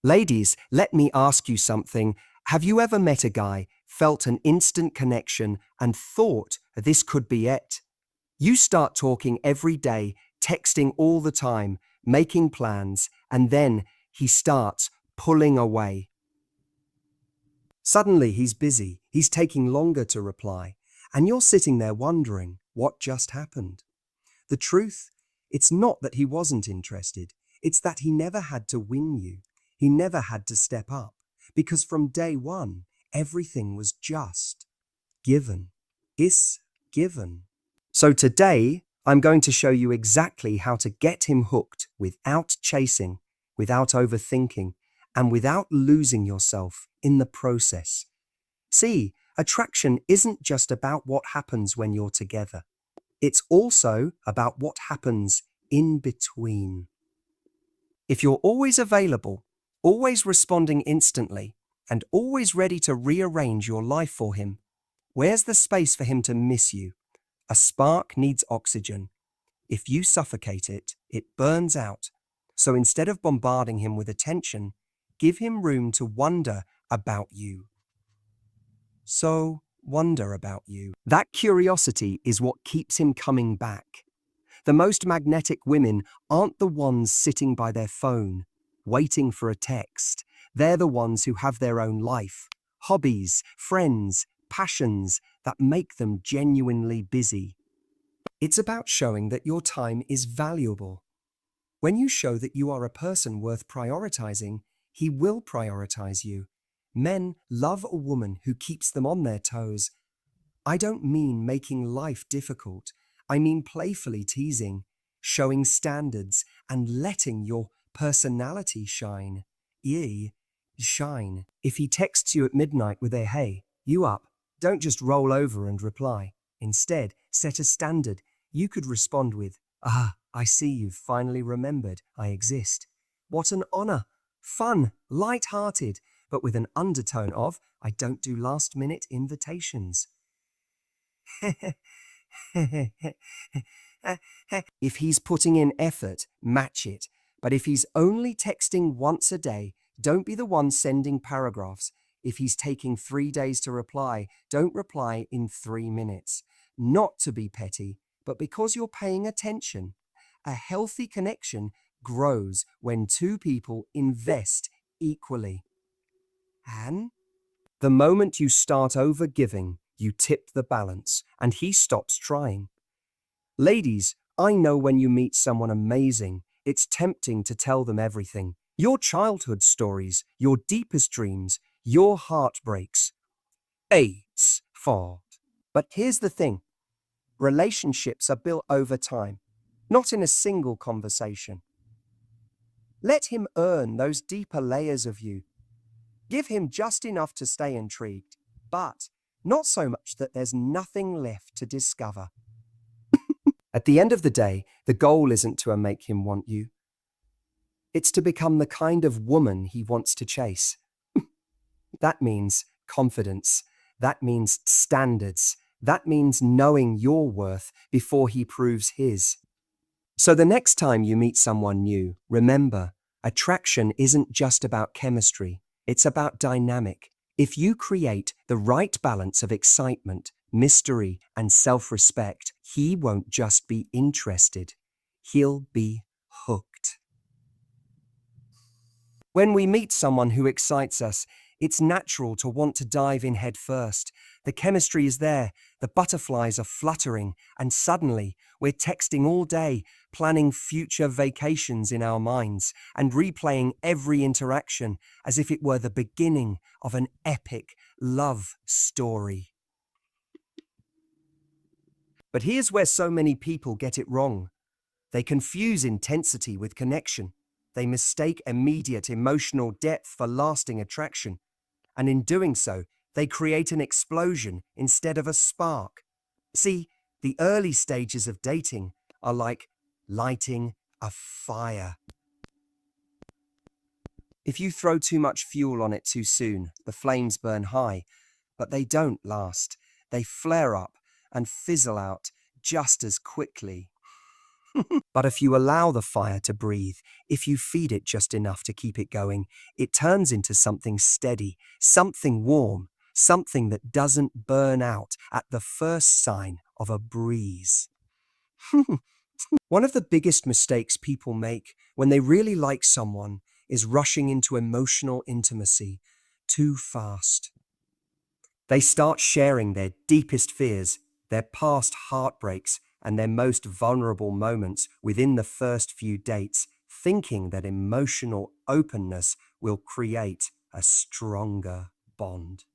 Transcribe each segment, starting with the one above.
Ladies, let me ask you something. Have you ever met a guy, felt an instant connection, and thought this could be it? You start talking every day, texting all the time, making plans, and then he starts pulling away. Suddenly he's busy, he's taking longer to reply, and you're sitting there wondering what just happened. The truth, it's not that he wasn't interested, it's that he never had to win you. He never had to step up, because from day one, everything was just given. Is given. So today, I'm going to show you exactly how to get him hooked without chasing, without overthinking, and without losing yourself in the process. See, attraction isn't just about what happens when you're together. It's also about what happens in between. If you're always available, always responding instantly, and always ready to rearrange your life for him, where's the space for him to miss you? A spark needs oxygen. If you suffocate it, it burns out. So instead of bombarding him with attention, give him room to wonder about you. Wonder about you. That curiosity is what keeps him coming back. The most magnetic women aren't the ones sitting by their phone, waiting for a text. They're the ones who have their own life, hobbies, friends, passions that make them genuinely busy. It's about showing that your time is valuable. When you show that you are a person worth prioritizing, he will prioritize you. Men love a woman who keeps them on their toes. I don't mean making life difficult. I mean playfully teasing, showing standards, and letting your personality shine. Shine. If he texts you at midnight with a "Hey, you up?" don't just roll over and reply. Instead, set a standard. You could respond with, "Ah, I see you've finally remembered I exist. What an honor. Fun, light-hearted, but with an undertone of, I don't do last-minute invitations." If he's putting in effort, match it. But if he's only texting once a day, don't be the one sending paragraphs. If he's taking 3 days to reply, don't reply in 3 minutes. Not to be petty, but because you're paying attention. A healthy connection grows when two people invest equally. And the moment you start over-giving, you tip the balance, and he stops trying. Ladies, I know when you meet someone amazing, it's tempting to tell them everything. Your childhood stories, your deepest dreams, your heartbreaks. It's fault. But here's the thing. Relationships are built over time, not in a single conversation. Let him earn those deeper layers of you. Give him just enough to stay intrigued, but not so much that there's nothing left to discover. At the end of the day, the goal isn't to make him want you. It's to become the kind of woman he wants to chase. That means confidence. That means standards. That means knowing your worth before he proves his. So the next time you meet someone new, remember, attraction isn't just about chemistry. It's about dynamic. If you create the right balance of excitement, mystery, and self-respect, he won't just be interested. He'll be hooked. When we meet someone who excites us, it's natural to want to dive in head first. The chemistry is there, the butterflies are fluttering, and suddenly we're texting all day, planning future vacations in our minds, and replaying every interaction as if it were the beginning of an epic love story. But here's where so many people get it wrong. They confuse intensity with connection. They mistake immediate emotional depth for lasting attraction. And in doing so, they create an explosion instead of a spark. See, the early stages of dating are like lighting a fire. If you throw too much fuel on it too soon, the flames burn high, but they don't last. They flare up and fizzle out just as quickly. But if you allow the fire to breathe, if you feed it just enough to keep it going, it turns into something steady, something warm, something that doesn't burn out at the first sign of a breeze. One of the biggest mistakes people make when they really like someone is rushing into emotional intimacy too fast. They start sharing their deepest fears, their past heartbreaks, and their most vulnerable moments within the first few dates, thinking that emotional openness will create a stronger bond.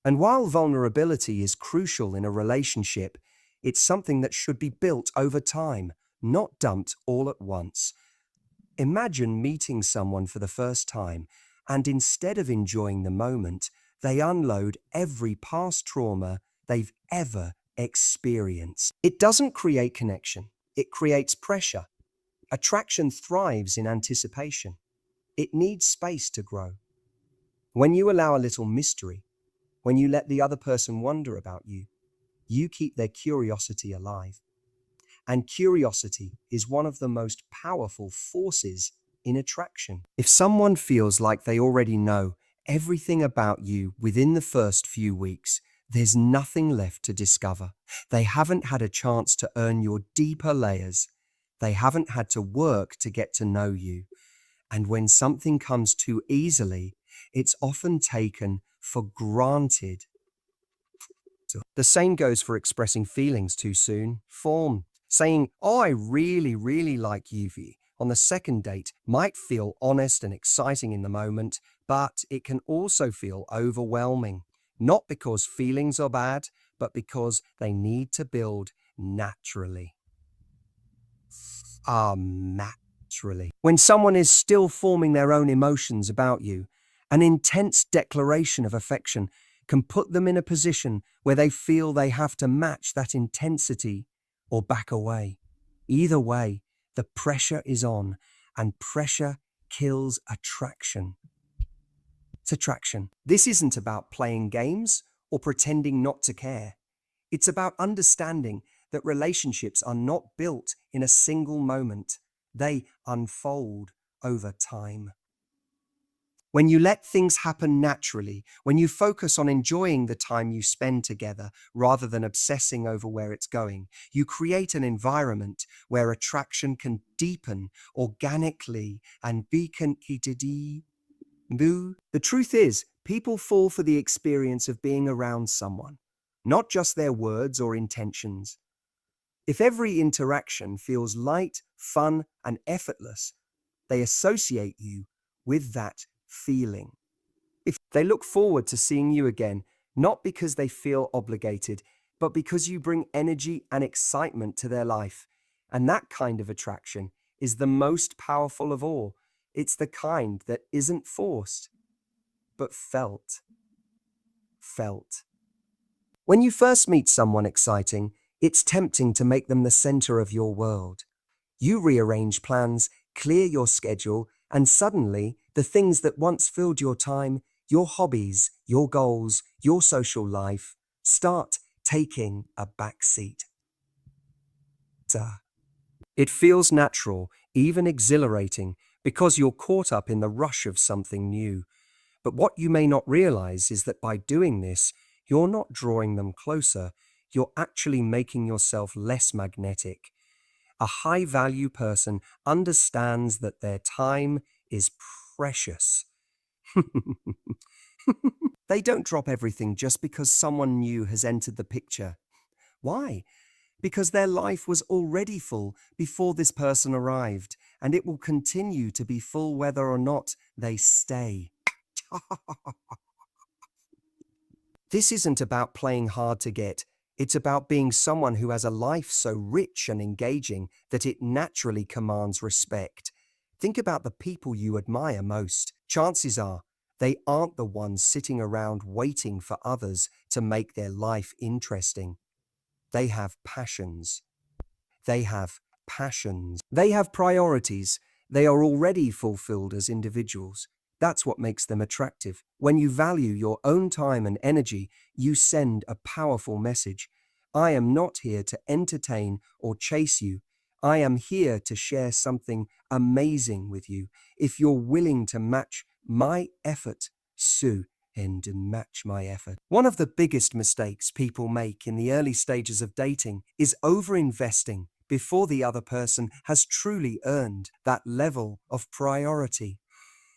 And while vulnerability is crucial in a relationship, it's something that should be built over time, not dumped all at once. Imagine meeting someone for the first time, and instead of enjoying the moment, they unload every past trauma they've ever experienced. It doesn't create connection, it creates pressure. Attraction thrives in anticipation. It needs space to grow. When you allow a little mystery, when you let the other person wonder about you, you keep their curiosity alive. And curiosity is one of the most powerful forces in attraction. If someone feels like they already know everything about you within the first few weeks, there's nothing left to discover. They haven't had a chance to earn your deeper layers. They haven't had to work to get to know you. And when something comes too easily, it's often taken for granted. The same goes for expressing feelings too soon. Saying, "Oh, I really, really like Yuvi," on the second date might feel honest and exciting in the moment, but it can also feel overwhelming. Not because feelings are bad, but because they need to build naturally. Naturally. When someone is still forming their own emotions about you, an intense declaration of affection can put them in a position where they feel they have to match that intensity or back away. Either way, the pressure is on, and pressure kills attraction. It's attraction. This isn't about playing games or pretending not to care. It's about understanding that relationships are not built in a single moment. They unfold over time. When you let things happen naturally, when you focus on enjoying the time you spend together rather than obsessing over where it's going, you create an environment where attraction can deepen organically and The truth is, people fall for the experience of being around someone, not just their words or intentions. If every interaction feels light, fun, and effortless, they associate you with that feeling. If they look forward to seeing you again, not because they feel obligated, but because you bring energy and excitement to their life. And that kind of attraction is the most powerful of all. It's the kind that isn't forced, but felt. Felt. When you first meet someone exciting, it's tempting to make them the center of your world. You rearrange plans, clear your schedule, and suddenly the things that once filled your time, your hobbies, your goals, your social life, start taking a backseat. It feels natural, even exhilarating, because you're caught up in the rush of something new. But what you may not realize is that by doing this, you're not drawing them closer, you're actually making yourself less magnetic. A high-value person understands that their time is precious. They don't drop everything just because someone new has entered the picture. Why? Because their life was already full before this person arrived, and it will continue to be full whether or not they stay. This isn't about playing hard to get. It's about being someone who has a life so rich and engaging that it naturally commands respect. Think about the people you admire most. Chances are they aren't the ones sitting around waiting for others to make their life interesting. They have passions. They have passions. They have priorities. They are already fulfilled as individuals. That's what makes them attractive. When you value your own time and energy, you send a powerful message. I am not here to entertain or chase you. I am here to share something amazing with you. If you're willing to match my effort, Sue, and match my effort. One of the biggest mistakes people make in the early stages of dating is overinvesting before the other person has truly earned that level of priority.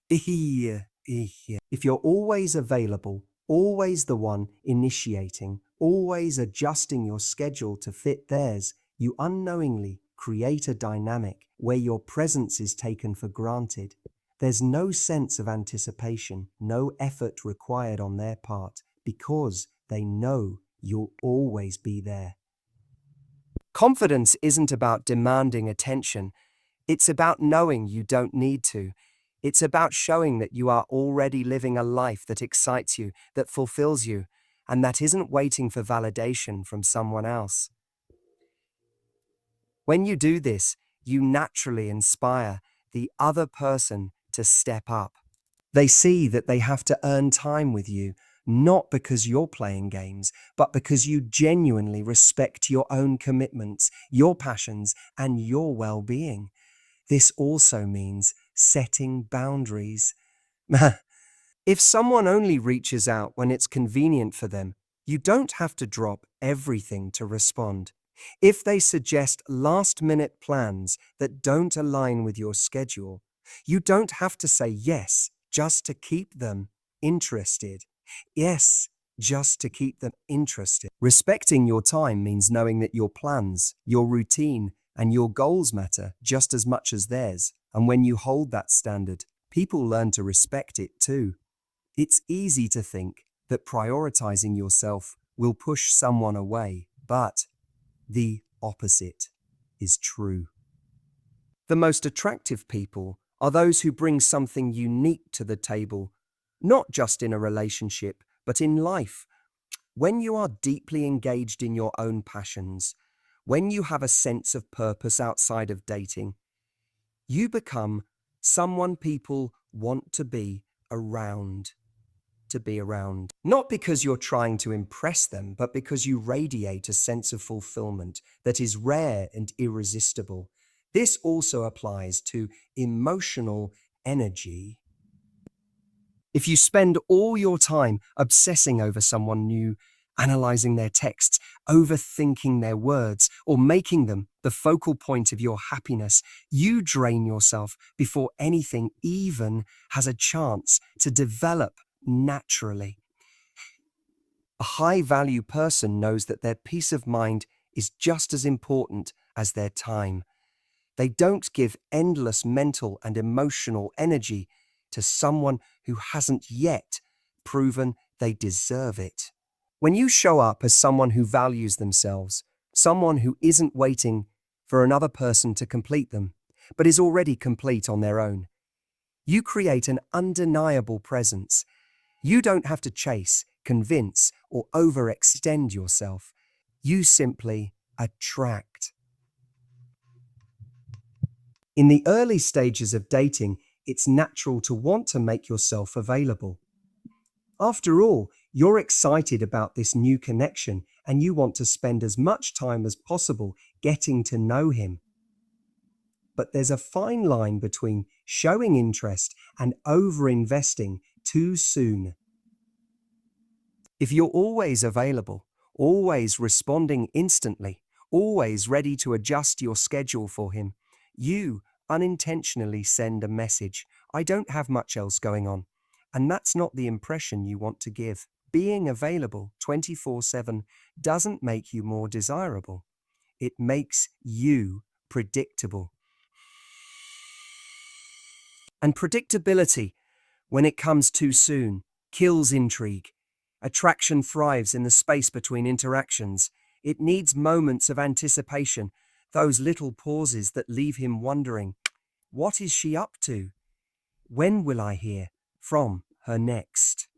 If you're always available, always the one initiating, always adjusting your schedule to fit theirs, you unknowingly create a dynamic where your presence is taken for granted. There's no sense of anticipation, no effort required on their part, because they know you'll always be there. Confidence isn't about demanding attention. It's about knowing you don't need to. It's about showing that you are already living a life that excites you, that fulfills you, and that isn't waiting for validation from someone else. When you do this, you naturally inspire the other person to step up. They see that they have to earn time with you, not because you're playing games, but because you genuinely respect your own commitments, your passions, and your well-being. This also means setting boundaries. If someone only reaches out when it's convenient for them, you don't have to drop everything to respond. If they suggest last-minute plans that don't align with your schedule, you don't have to say yes just to keep them interested. Yes, just to keep them interested. Respecting your time means knowing that your plans, your routine, and your goals matter just as much as theirs. And when you hold that standard, people learn to respect it too. It's easy to think that prioritizing yourself will push someone away, but the opposite is true. The most attractive people are those who bring something unique to the table, not just in a relationship, but in life. When you are deeply engaged in your own passions, when you have a sense of purpose outside of dating, you become someone people want to be around. Not because you're trying to impress them, but because you radiate a sense of fulfillment that is rare and irresistible. This also applies to emotional energy. If you spend all your time obsessing over someone new, analyzing their texts, overthinking their words, or making them the focal point of your happiness, you drain yourself before anything even has a chance to develop naturally. A high-value person knows that their peace of mind is just as important as their time. They don't give endless mental and emotional energy to someone who hasn't yet proven they deserve it. When you show up as someone who values themselves, someone who isn't waiting for another person to complete them, but is already complete on their own, you create an undeniable presence. You don't have to chase, convince, or overextend yourself. You simply attract. In the early stages of dating, it's natural to want to make yourself available. After all, you're excited about this new connection and you want to spend as much time as possible getting to know him. But there's a fine line between showing interest and over-investing too soon. If you're always available, always responding instantly, always ready to adjust your schedule for him, you unintentionally send a message, I don't have much else going on. And that's not the impression you want to give. Being available 24/7 doesn't make you more desirable. It makes you predictable. And predictability, when it comes too soon, kills intrigue. Attraction thrives in the space between interactions. It needs moments of anticipation, those little pauses that leave him wondering, what is she up to? When will I hear from her next?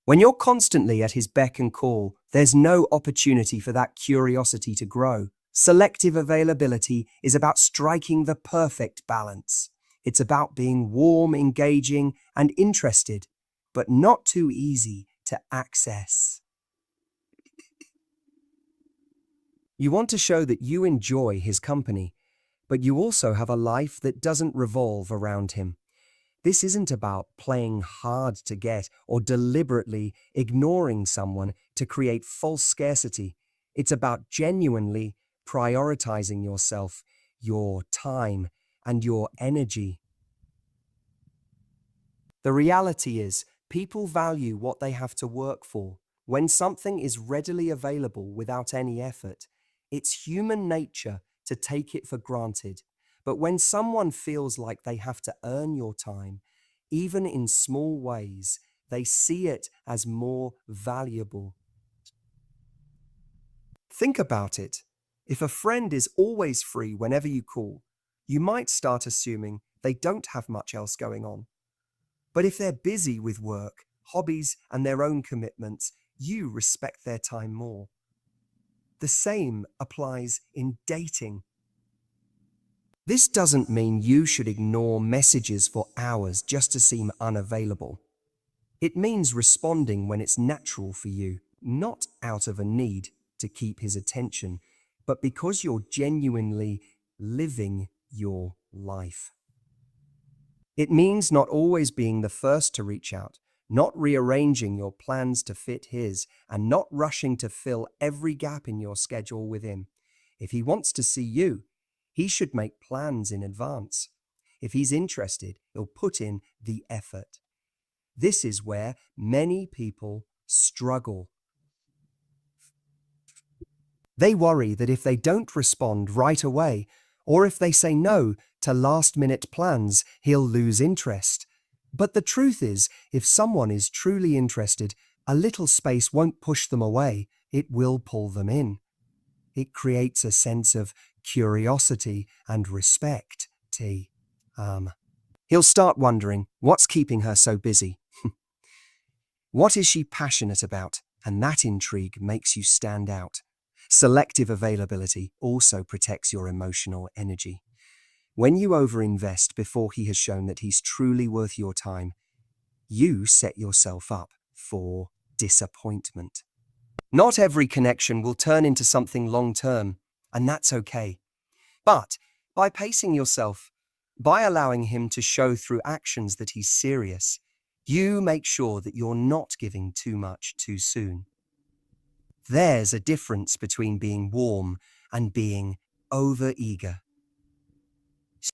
When you're constantly at his beck and call, there's no opportunity for that curiosity to grow. Selective availability is about striking the perfect balance. It's about being warm, engaging, and interested, but not too easy to access. You want to show that you enjoy his company, but you also have a life that doesn't revolve around him. This isn't about playing hard to get or deliberately ignoring someone to create false scarcity. It's about genuinely prioritizing yourself, your time, and your energy. The reality is, people value what they have to work for. When something is readily available without any effort, it's human nature to take it for granted. But when someone feels like they have to earn your time, even in small ways, they see it as more valuable. Think about it. If a friend is always free whenever you call, you might start assuming they don't have much else going on. But if they're busy with work, hobbies, and their own commitments, you respect their time more. The same applies in dating. This doesn't mean you should ignore messages for hours just to seem unavailable. It means responding when it's natural for you, not out of a need to keep his attention, but because you're genuinely living your life. It means not always being the first to reach out, not rearranging your plans to fit his, and not rushing to fill every gap in your schedule with him. If he wants to see you, he should make plans in advance. If he's interested, he'll put in the effort. This is where many people struggle. They worry that if they don't respond right away, or if they say no to last-minute plans, he'll lose interest. But the truth is, if someone is truly interested, a little space won't push them away, it will pull them in. It creates a sense of curiosity and respect. He'll start wondering, what's keeping her so busy? What is she passionate about? And that intrigue makes you stand out. Selective availability also protects your emotional energy. When you overinvest before he has shown that he's truly worth your time, you set yourself up for disappointment. Not every connection will turn into something long-term, and that's okay. But by pacing yourself, by allowing him to show through actions that he's serious, you make sure that you're not giving too much too soon. There's a difference between being warm and being overeager.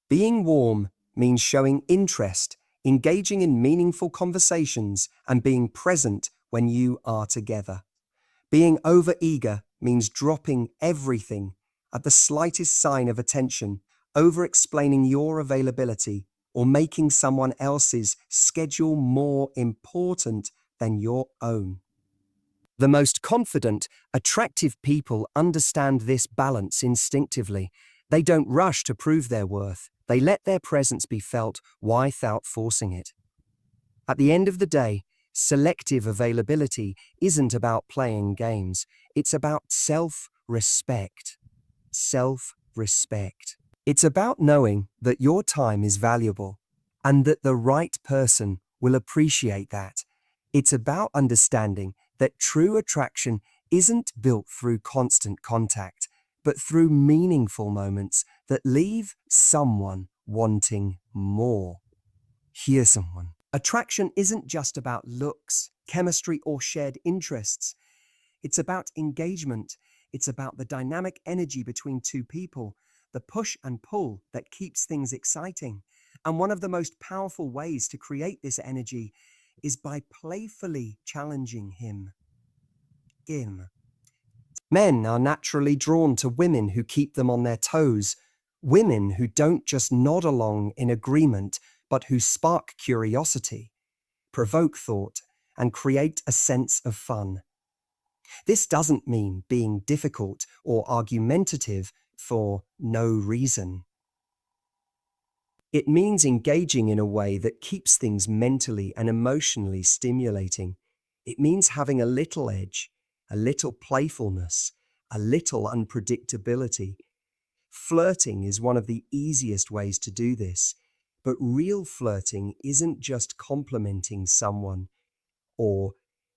Being warm means showing interest, engaging in meaningful conversations, and being present when you are together. Being overeager means dropping everything at the slightest sign of attention, over-explaining your availability, or making someone else's schedule more important than your own. The most confident, attractive people understand this balance instinctively. They don't rush to prove their worth. They let their presence be felt without forcing it. At the end of the day, selective availability isn't about playing games. It's about self-respect. Self-respect. It's about knowing that your time is valuable and that the right person will appreciate that. It's about understanding that true attraction isn't built through constant contact, but through meaningful moments that leave someone wanting more. Here's someone. Attraction isn't just about looks, chemistry, or shared interests. It's about engagement. It's about the dynamic energy between two people, the push and pull that keeps things exciting. And one of the most powerful ways to create this energy is by playfully challenging him. Men are naturally drawn to women who keep them on their toes, women who don't just nod along in agreement, but who spark curiosity, provoke thought, and create a sense of fun. This doesn't mean being difficult or argumentative for no reason. It means engaging in a way that keeps things mentally and emotionally stimulating. It means having a little edge, a little playfulness, a little unpredictability. Flirting is one of the easiest ways to do this, but real flirting isn't just complimenting someone or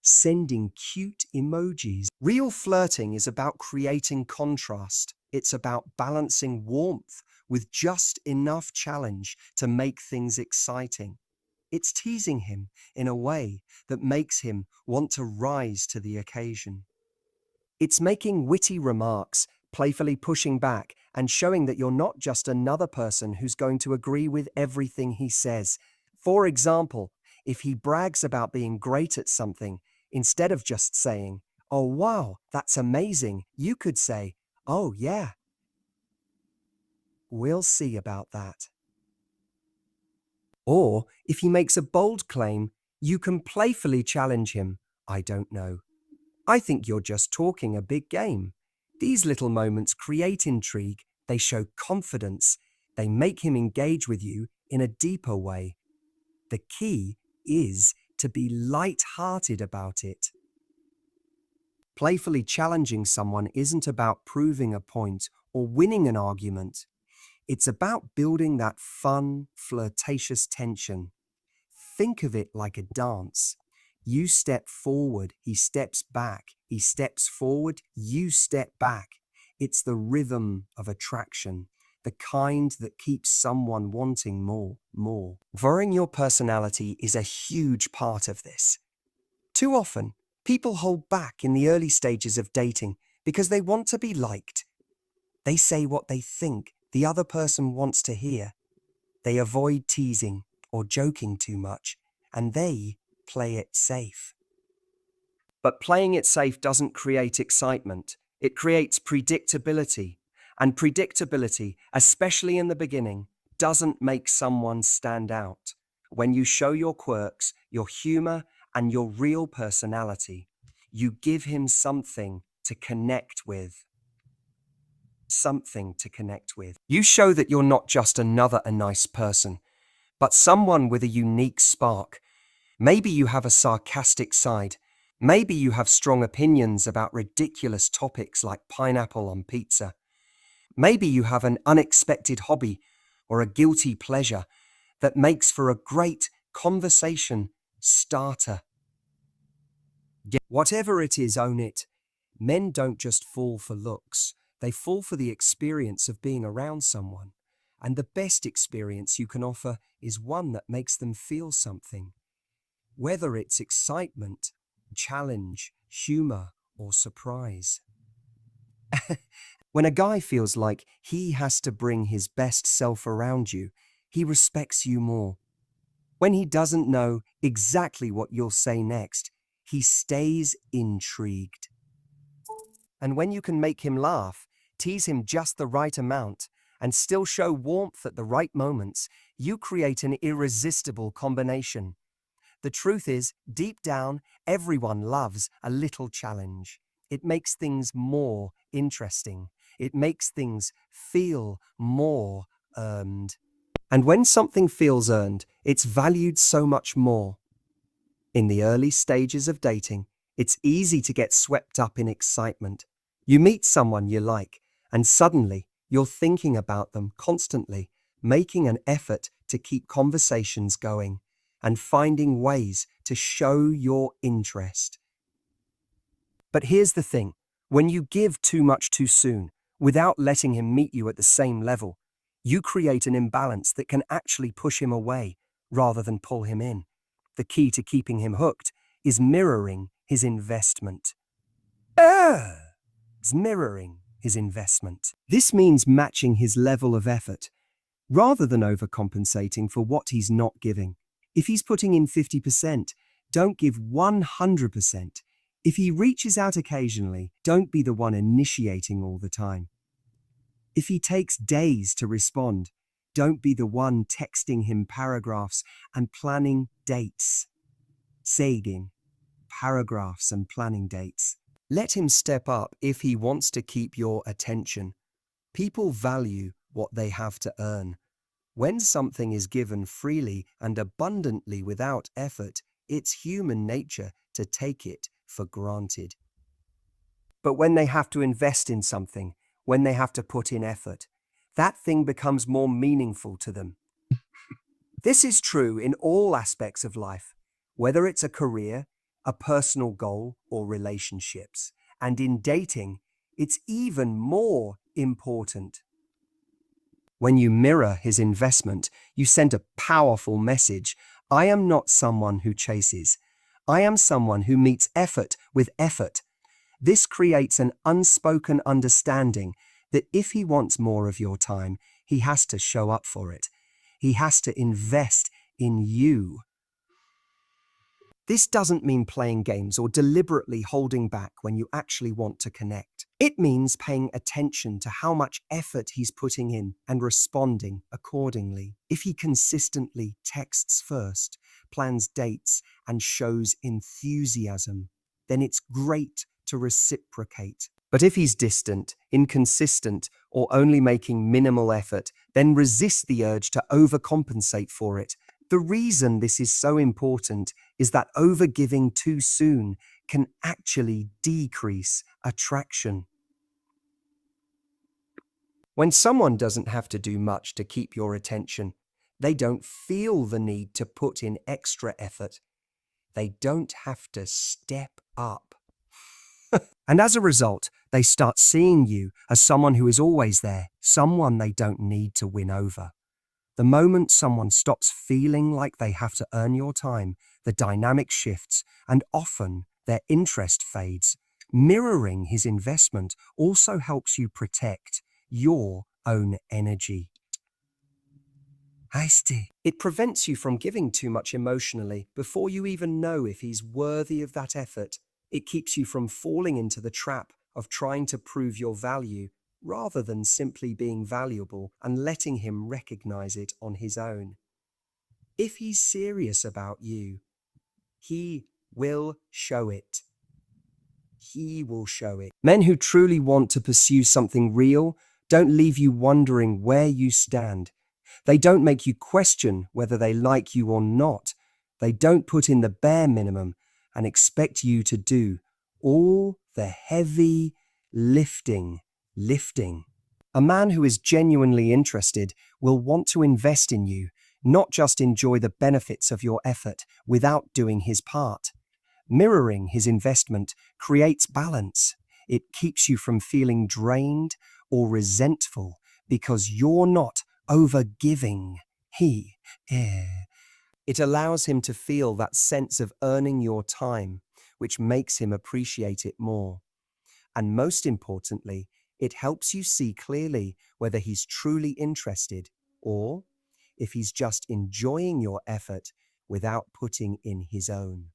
sending cute emojis. Real flirting is about creating contrast. It's about balancing warmth with just enough challenge to make things exciting. It's teasing him in a way that makes him want to rise to the occasion. It's making witty remarks, playfully pushing back, and showing that you're not just another person who's going to agree with everything he says. For example, if he brags about being great at something, instead of just saying, "Oh wow, that's amazing," you could say, "Oh yeah, we'll see about that." Or, if he makes a bold claim, you can playfully challenge him, "I don't know. I think you're just talking a big game." These little moments create intrigue, they show confidence, they make him engage with you in a deeper way. The key is to be light-hearted about it. Playfully challenging someone isn't about proving a point or winning an argument. It's about building that fun, flirtatious tension. Think of it like a dance. You step forward, he steps back. He steps forward, you step back. It's the rhythm of attraction, the kind that keeps someone wanting more. Varying your personality is a huge part of this. Too often, people hold back in the early stages of dating because they want to be liked. They say what they think the other person wants to hear. They avoid teasing or joking too much, and they play it safe. But playing it safe doesn't create excitement. It creates predictability. And predictability, especially in the beginning, doesn't make someone stand out. When you show your quirks, your humor, and your real personality, you give him something to connect with. You show that you're not just another nice person, but someone with a unique spark. Maybe you have a sarcastic side. Maybe you have strong opinions about ridiculous topics like pineapple on pizza. Maybe you have an unexpected hobby or a guilty pleasure that makes for a great conversation starter. Whatever it is, own it. Men don't just fall for looks. They fall for the experience of being around someone. And the best experience you can offer is one that makes them feel something. Whether it's excitement, challenge, humor, or surprise. When a guy feels like he has to bring his best self around you, he respects you more. When he doesn't know exactly what you'll say next, he stays intrigued. And when you can make him laugh, tease him just the right amount, and still show warmth at the right moments, you create an irresistible combination. The truth is, deep down, everyone loves a little challenge. It makes things more interesting. It makes things feel more earned. And when something feels earned, it's valued so much more. In the early stages of dating, it's easy to get swept up in excitement. You meet someone you like, and suddenly you're thinking about them constantly, making an effort to keep conversations going, and finding ways to show your interest. But here's the thing, when you give too much too soon, without letting him meet you at the same level, you create an imbalance that can actually push him away rather than pull him in. The key to keeping him hooked is mirroring his investment. Mirroring his investment. This means matching his level of effort, rather than overcompensating for what he's not giving. If he's putting in 50%, don't give 100%. If he reaches out occasionally, don't be the one initiating all the time. If he takes days to respond, don't be the one texting him paragraphs and planning dates. Saying paragraphs and planning dates. Let him step up if he wants to keep your attention. People value what they have to earn. When something is given freely and abundantly without effort, it's human nature to take it for granted. But when they have to invest in something, when they have to put in effort, that thing becomes more meaningful to them. This is true in all aspects of life, whether it's a career, a personal goal, or relationships. And in dating, it's even more important. When you mirror his investment, you send a powerful message. I am not someone who chases. I am someone who meets effort with effort. This creates an unspoken understanding that if he wants more of your time, he has to show up for it. He has to invest in you. This doesn't mean playing games or deliberately holding back when you actually want to connect. It means paying attention to how much effort he's putting in and responding accordingly. If he consistently texts first, plans dates, and shows enthusiasm, then it's great to reciprocate. But if he's distant, inconsistent, or only making minimal effort, then resist the urge to overcompensate for it. The reason this is so important is that overgiving too soon can actually decrease attraction. When someone doesn't have to do much to keep your attention, they don't feel the need to put in extra effort. They don't have to step up. And as a result, they start seeing you as someone who is always there, someone they don't need to win over. The moment someone stops feeling like they have to earn your time, the dynamic shifts, and often their interest fades. Mirroring his investment also helps you protect your own energy. It prevents you from giving too much emotionally before you even know if he's worthy of that effort. It keeps you from falling into the trap of trying to prove your value rather than simply being valuable and letting him recognize it on his own. If he's serious about you, he will show it. He will show it. Men who truly want to pursue something real don't leave you wondering where you stand. They don't make you question whether they like you or not. They don't put in the bare minimum and expect you to do all the heavy lifting. A man who is genuinely interested will want to invest in you, not just enjoy the benefits of your effort without doing his part. Mirroring his investment creates balance. It keeps you from feeling drained or resentful because you're not overgiving. It allows him to feel that sense of earning your time, which makes him appreciate it more. And most importantly, it helps you see clearly whether he's truly interested or if he's just enjoying your effort without putting in his own.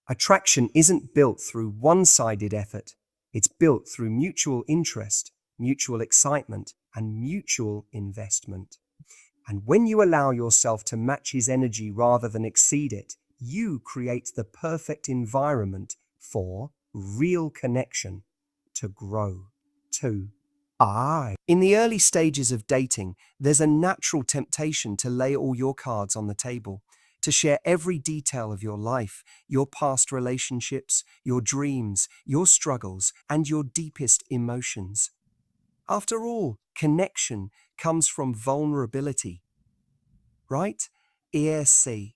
Attraction isn't built through one-sided effort. It's built through mutual interest, mutual excitement, and mutual investment. And when you allow yourself to match his energy rather than exceed it, you create the perfect environment for real connection to grow. In the early stages of dating, there's a natural temptation to lay all your cards on the table, to share every detail of your life, your past relationships, your dreams, your struggles, and your deepest emotions. After all, connection comes from vulnerability, right? ESC.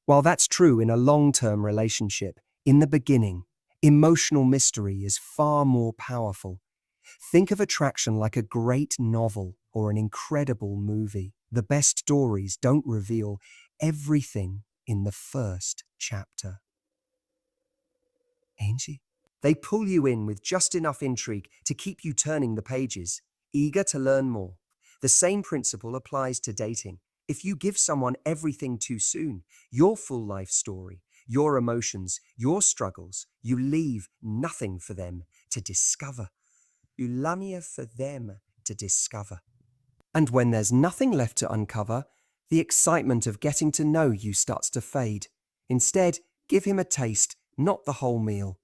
While that's true in a long-term relationship, in the beginning, emotional mystery is far more powerful. Think of attraction like a great novel or an incredible movie. The best stories don't reveal everything in the first chapter. They pull you in with just enough intrigue to keep you turning the pages, eager to learn more. The same principle applies to dating. If you give someone everything too soon, your full life story, your emotions, your struggles, you leave nothing for them to discover. And when there's nothing left to uncover, the excitement of getting to know you starts to fade. Instead, give him a taste, not the whole meal.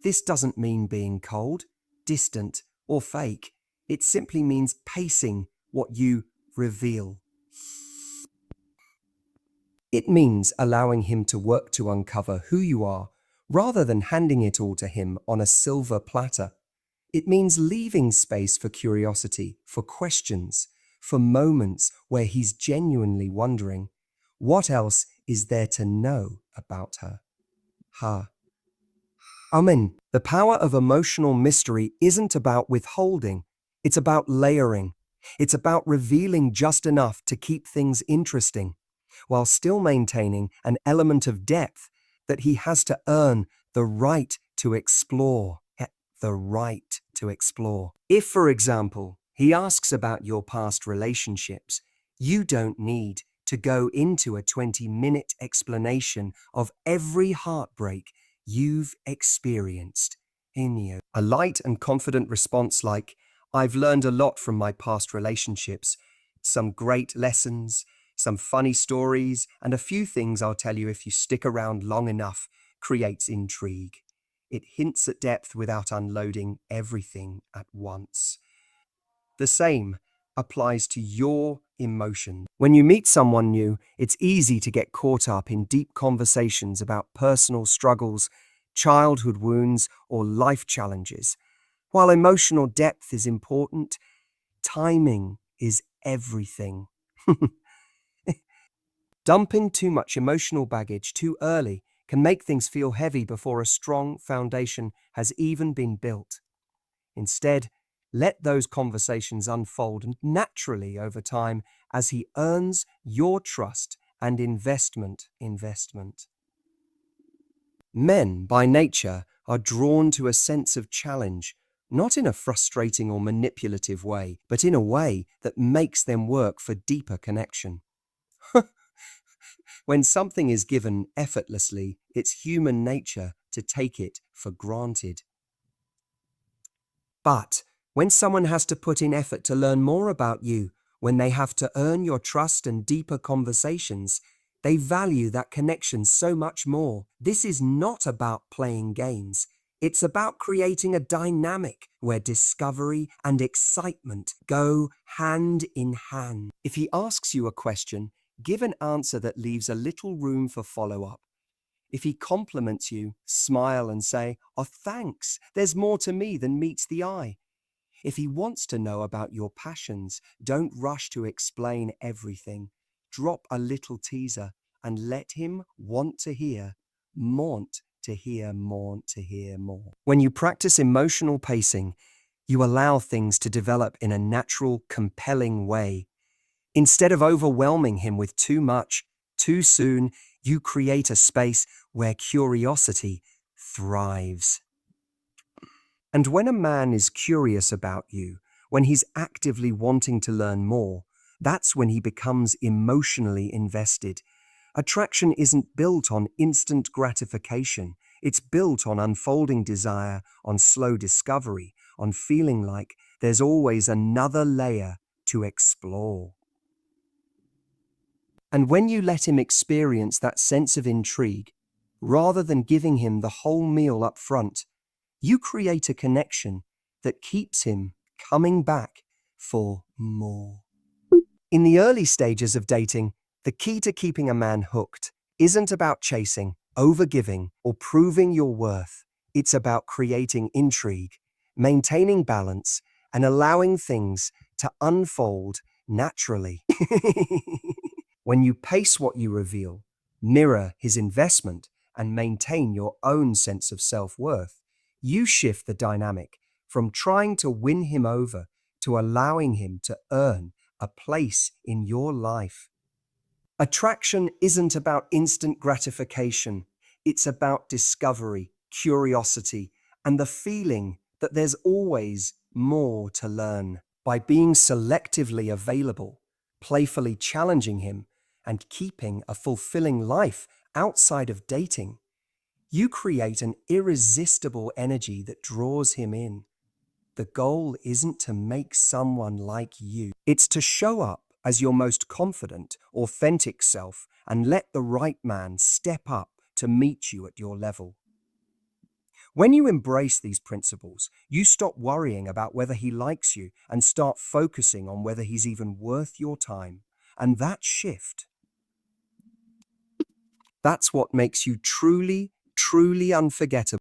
This doesn't mean being cold, distant, or fake. It simply means pacing what you reveal. It means allowing him to work to uncover who you are, rather than handing it all to him on a silver platter. It means leaving space for curiosity, for questions, for moments where he's genuinely wondering, what else is there to know about her. Amen. The power of emotional mystery isn't about withholding, it's about layering. It's about revealing just enough to keep things interesting, while still maintaining an element of depth that he has to earn the right to explore. The right to explore. If, for example, he asks about your past relationships, you don't need to go into a 20-minute explanation of every heartbreak you've experienced. A light and confident response like, I've learned a lot from my past relationships, some great lessons, some funny stories, and a few things I'll tell you if you stick around long enough, creates intrigue. It hints at depth without unloading everything at once. The same applies to your emotions. When you meet someone new, it's easy to get caught up in deep conversations about personal struggles, childhood wounds, or life challenges. While emotional depth is important, timing is everything. Dumping too much emotional baggage too early can make things feel heavy before a strong foundation has even been built. Instead, let those conversations unfold naturally over time as he earns your trust and investment. Men, by nature, are drawn to a sense of challenge, not in a frustrating or manipulative way, but in a way that makes them work for deeper connection. When something is given effortlessly, it's human nature to take it for granted. But when someone has to put in effort to learn more about you, when they have to earn your trust and deeper conversations, they value that connection so much more. This is not about playing games. It's about creating a dynamic where discovery and excitement go hand in hand. If he asks you a question, give an answer that leaves a little room for follow-up. If he compliments you, smile and say, "Oh, thanks, there's more to me than meets the eye." If he wants to know about your passions, don't rush to explain everything. Drop a little teaser and let him want to hear more. When you practice emotional pacing, you allow things to develop in a natural, compelling way. Instead of overwhelming him with too much, too soon, you create a space where curiosity thrives. And when a man is curious about you, when he's actively wanting to learn more, that's when he becomes emotionally invested. Attraction isn't built on instant gratification. It's built on unfolding desire, on slow discovery, on feeling like there's always another layer to explore. And when you let him experience that sense of intrigue, rather than giving him the whole meal up front, you create a connection that keeps him coming back for more. In the early stages of dating, the key to keeping a man hooked isn't about chasing, overgiving, or proving your worth. It's about creating intrigue, maintaining balance, and allowing things to unfold naturally. When you pace what you reveal, mirror his investment, and maintain your own sense of self-worth, you shift the dynamic from trying to win him over to allowing him to earn a place in your life. Attraction isn't about instant gratification. It's about discovery, curiosity, and the feeling that there's always more to learn. By being selectively available, playfully challenging him, and keeping a fulfilling life outside of dating, you create an irresistible energy that draws him in. The goal isn't to make someone like you. It's to show up as your most confident, authentic self and let the right man step up to meet you at your level. When you embrace these principles, you stop worrying about whether he likes you and start focusing on whether he's even worth your time. And that shift, that's what makes you truly, truly unforgettable.